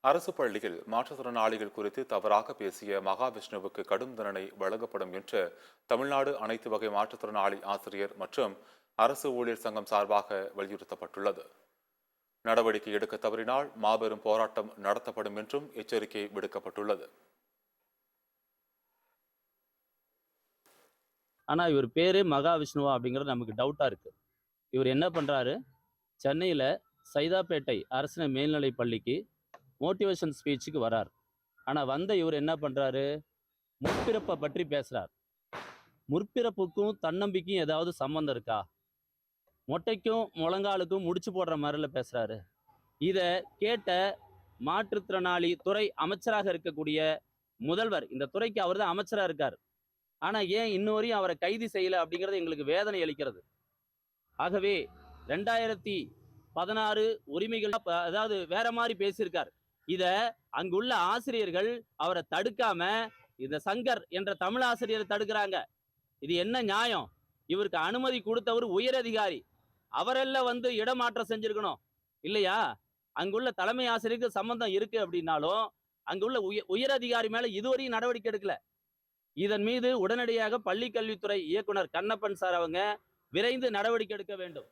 அரசு பள்ளியில் மாற்றுத்திறனாளிகள் குறித்து தவறாக பேசிய மகாவிஷ்ணுவுக்கு கடும் தண்டனை வழங்கப்படும் என்று தமிழ்நாடு அனைத்து வகை மாற்றுத்திறனாளி ஆசிரியர் மற்றும் அரசு ஊழியர் சங்கம் சார்பாக வலியுறுத்தப்பட்டுள்ளது. நடவடிக்கை எடுக்க தவறினால் மாபெரும் போராட்டம் நடத்தப்படும் என்றும் எச்சரிக்கை விடுக்கப்பட்டுள்ளது. ஆனா இவர் பேரு மகாவிஷ்ணுவா அப்படிங்கிறது நமக்கு டவுட்டா இருக்கு. இவர் என்ன பண்றாரு, சென்னையில சைதாப்பேட்டை அரசின மேல்நிலை பள்ளிக்கு மோட்டிவேஷன் ஸ்பீச்சுக்கு வரார். ஆனா வந்த இவர் என்ன பண்றாரு, முற்பிறப்பை பற்றி பேசுறார். முற்பிறப்புக்கும் தன்னம்பிக்கையும் ஏதாவது சம்பந்தம் இருக்கா? மொட்டைக்கும் முழங்காலுக்கும் முடிச்சு போடுற மாதிரில பேசுறாரு. இத கேட்ட மாற்றுத்திறனாளி துறை அமைச்சராக இருக்கக்கூடிய முதல்வர், இந்த துறைக்கு அவர் தான் அமைச்சரா இருக்கார். ஆனா ஏன் இன்னும் வரையும் அவரை கைது செய்யல அப்படிங்கிறது எங்களுக்கு வேதனை அளிக்கிறது. ஆகவே 2016 உரிமைகள் அதாவது வேற மாதிரி பேசியிருக்கார். இத அங்குள்ள ஆசிரியர்கள் அவரை தடுக்காம இந்த சங்கர் என்ற தமிழ் ஆசிரியரை தடுக்கிறாங்க. இது என்ன நியாயம்? இவருக்கு அனுமதி கொடுத்தவர் உயரதிகாரி, அவரெல்லாம் வந்து இடமாற்றம் செஞ்சிருக்கணும் இல்லையா? அங்குள்ள தலைமை ஆசிரியருக்கு சம்பந்தம் இருக்கு அப்படின்னாலும் அங்குள்ள உயரதிகாரி மேல இதுவரையும் நடவடிக்கை எடுக்கல. இதன் மீது உடனடியாக பள்ளி கல்வித்துறை இயக்குனர் கண்ணப்பன் சார் அவங்க விரைந்து நடவடிக்கை எடுக்க வேண்டும்.